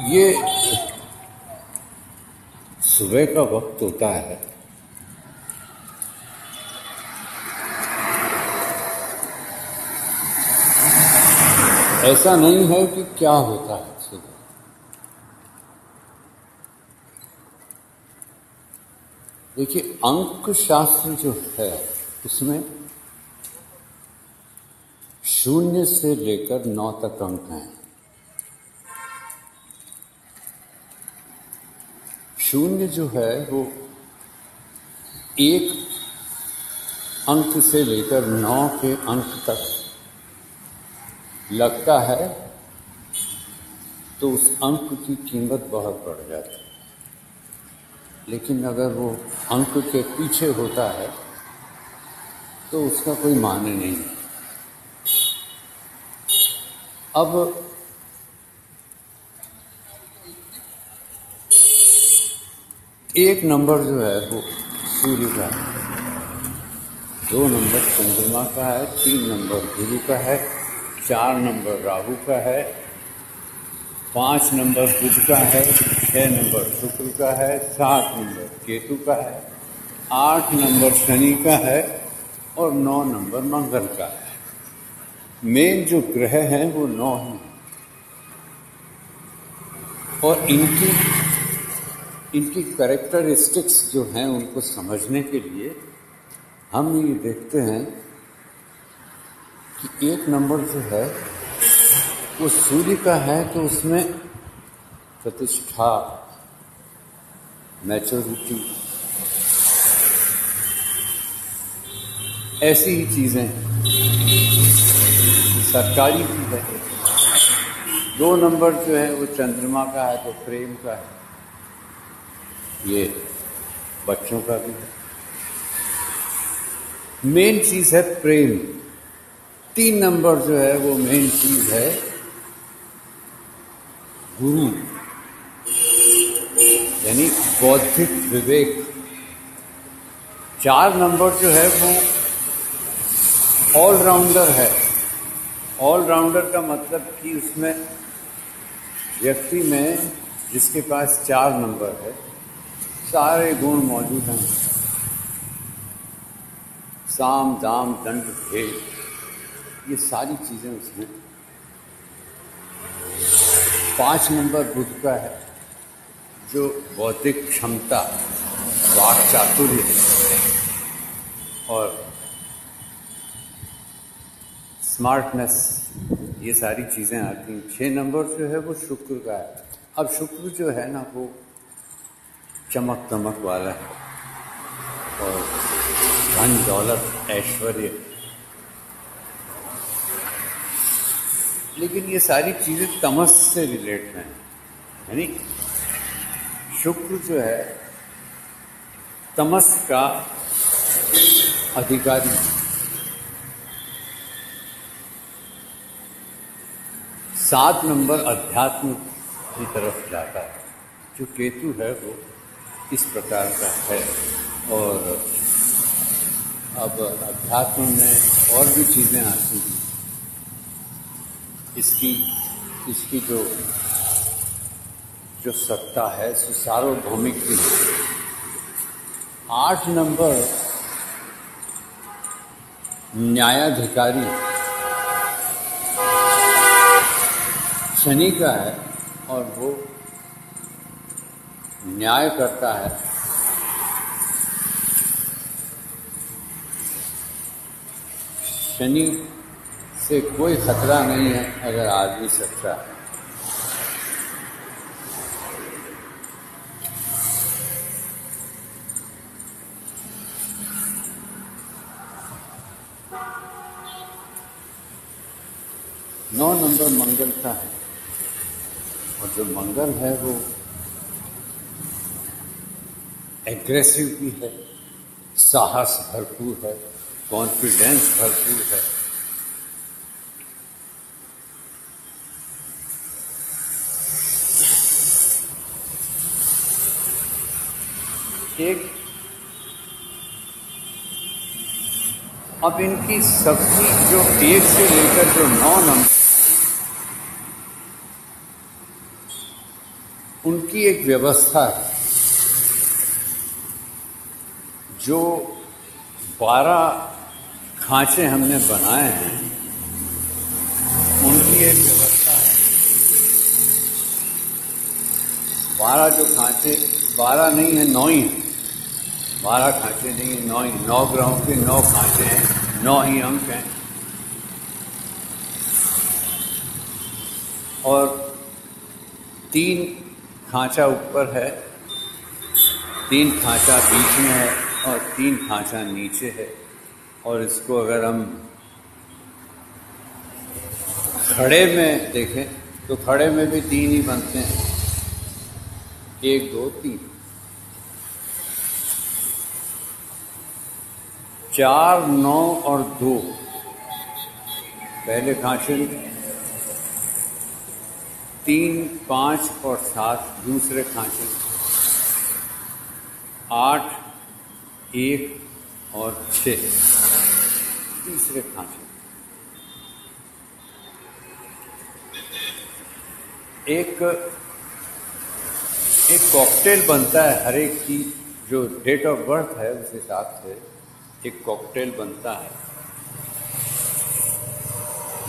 ये सुबह का वक्त होता है। ऐसा नहीं है कि क्या होता है सुबह। देखिए, अंक शास्त्र जो है उसमें 0 से लेकर 9 तक अंक हैं। 0 जो है वो 1 अंक से लेकर 9 के अंक तक लगता है तो उस अंक की कीमत बहुत बढ़ जाती है। लेकिन अगर वो अंक के पीछे होता है तो उसका कोई माने नहीं है। अब एक नंबर जो है वो सूर्य का है, 2 नंबर चंद्रमा का है, 3 नंबर गुरु का है, 4 नंबर राहु का है, 5 नंबर बुध का है, 6 नंबर शुक्र का है, 7 नंबर केतु का है, 8 नंबर शनि का है और 9 नंबर मंगल का है। मेन जो ग्रह हैं वो 9 हैं और इनकी कैरेक्टरिस्टिक्स जो हैं उनको समझने के लिए हम ये देखते हैं कि एक नंबर जो है वो सूर्य का है तो उसमें प्रतिष्ठा, मैच्योरिटी, ऐसी ही चीजें सरकारी भी है। 2 नंबर जो है वो चंद्रमा का है तो प्रेम का है, ये बच्चों का भी है। मेन चीज है प्रेम। 3 नंबर जो है वो मेन चीज है गुरु, यानी बौद्धिक विवेक। 4 नंबर जो है वो ऑलराउंडर है। ऑलराउंडर का मतलब कि उसमें व्यक्ति में जिसके पास 4 नंबर है सारे गुण मौजूद हैं। साम दाम दंड भेद, ये सारी चीजें उसमें। 5 नंबर बुध का है जो बौद्धिक क्षमता, वाक चातुर्य और स्मार्टनेस, ये सारी चीजें आती हैं। 6 नंबर जो है वो शुक्र का है। अब शुक्र जो है ना वो चमक दमक वाला है और धन दौलत ऐश्वर्य, लेकिन ये सारी चीजें तमस से रिलेट हैं। यानी शुक्र जो है तमस का अधिकारी। 7 नंबर अध्यात्म की तरफ जाता है। जो केतु है वो इस प्रकार का है। और अब अध्यात्म में और भी चीजें आती हैं। इसकी जो सत्ता है सो सार्वभौमिक की है। 8 नंबर न्यायाधिकारी शनि का है और वो न्याय करता है। शनि से कोई खतरा नहीं है अगर आदमी सच्चा है। नौ नंबर मंगल का है और जो मंगल है वो एग्रेसिव भी है, साहस भरपूर है, कॉन्फिडेंस भरपूर है। एक अब इनकी सबकी जो 1 से लेकर जो 9 नंबर उनकी एक व्यवस्था है। जो 12 खांचे हमने बनाए हैं, उनकी एक व्यवस्था है। 12 जो खांचे, 12 नहीं है, 9 ही है। 12 खांचे नहीं है, 9 ही। 9 ग्रहों के 9 खांचे हैं, 9 ही अंक हैं। और 3 खांचा ऊपर है, 3 खांचा बीच में है और 3 खांचा नीचे है। और इसको अगर हम खड़े में देखें तो खड़े में भी 3 ही बनते हैं, 1 2 3। 4 9 और 2 पहले खांचे में, 3 5 और 7 दूसरे खांचे में, 8 1 और 6 तीसरे खांचे। एक कॉकटेल बनता है हर एक की, जो डेट ऑफ बर्थ है उस हिसाब से एक कॉकटेल बनता है।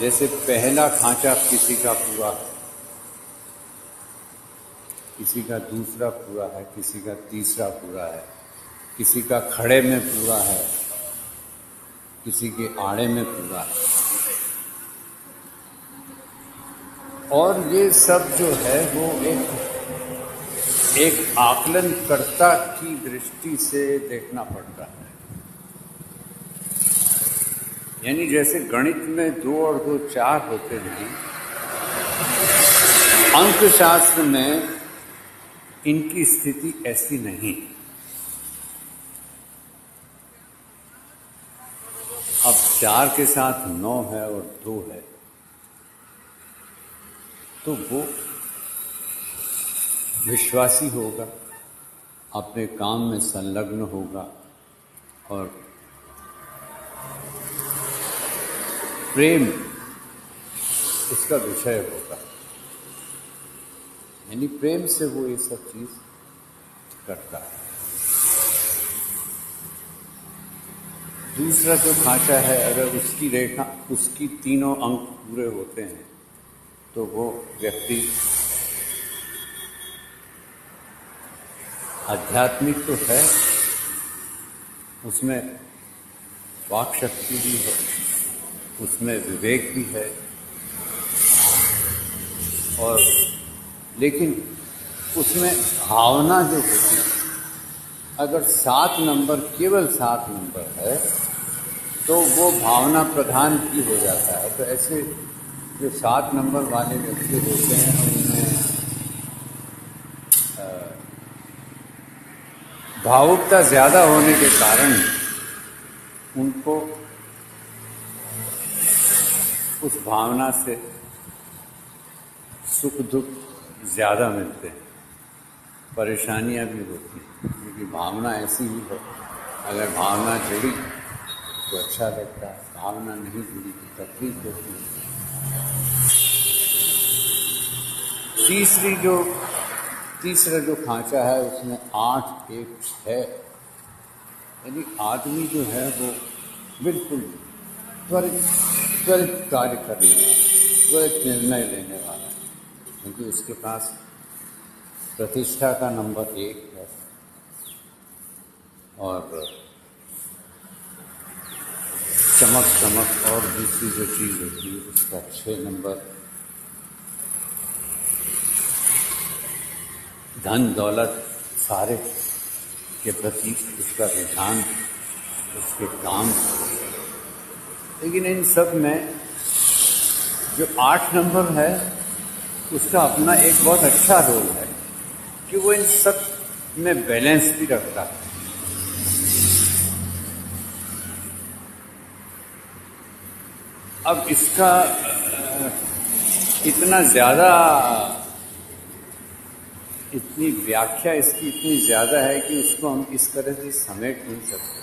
जैसे पहला खांचा किसी का पूरा, किसी का दूसरा पूरा है, किसी का तीसरा पूरा है, किसी का खड़े में पूरा है, किसी के आड़े में पूरा है। और ये सब जो है वो एक आकलनकर्ता की दृष्टि से देखना पड़ता है। यानी जैसे गणित में 2 और 2 4 होते हैं, अंकशास्त्र में इनकी स्थिति ऐसी नहीं। अब 4 के साथ 9 है और 2 है, तो वो विश्वासी होगा, अपने काम में संलग्न होगा और प्रेम उसका विषय होगा। यानी प्रेम से वो ये सब चीज करता है। दूसरा जो खांचा है, अगर उसकी रेखा, उसकी तीनों अंक पूरे होते हैं तो वो व्यक्ति आध्यात्मिक तो है, उसमें वाक शक्ति भी है, उसमें विवेक भी है, और लेकिन उसमें भावना जो होती है, अगर 7 नंबर, केवल 7 नंबर है तो वो भावना प्रधान ही हो जाता है। तो ऐसे जो 7 नंबर वाले व्यक्ति होते हैं उनमें भावुकता ज्यादा होने के कारण उनको उस भावना से सुख दुख ज्यादा मिलते हैं, परेशानियां भी होती हैं, क्योंकि भावना ऐसी ही है। अगर भावना जुड़ी तो अच्छा लगता है, भावना नहीं जुड़ी तो तकलीफ होती है। तीसरा जो खांचा है उसमें 8 1 6, यानी आदमी जो है वो बिल्कुल त्वरित कार्य करने वाला, त्वरित निर्णय लेने वाला, क्योंकि उसके पास प्रतिष्ठा का नंबर 1 है और चमक और दूसरी जो चीज होती है उसका 6 नंबर, धन दौलत सारे के प्रति उसका रुझान, उसके काम। लेकिन इन सब में जो 8 नंबर है उसका अपना एक बहुत अच्छा रोल है कि वो इन सब में बैलेंस भी रखता है। अब इसका इतना ज्यादा, इतनी व्याख्या इसकी इतनी ज्यादा है कि उसको हम इस तरह से समेट नहीं सकते।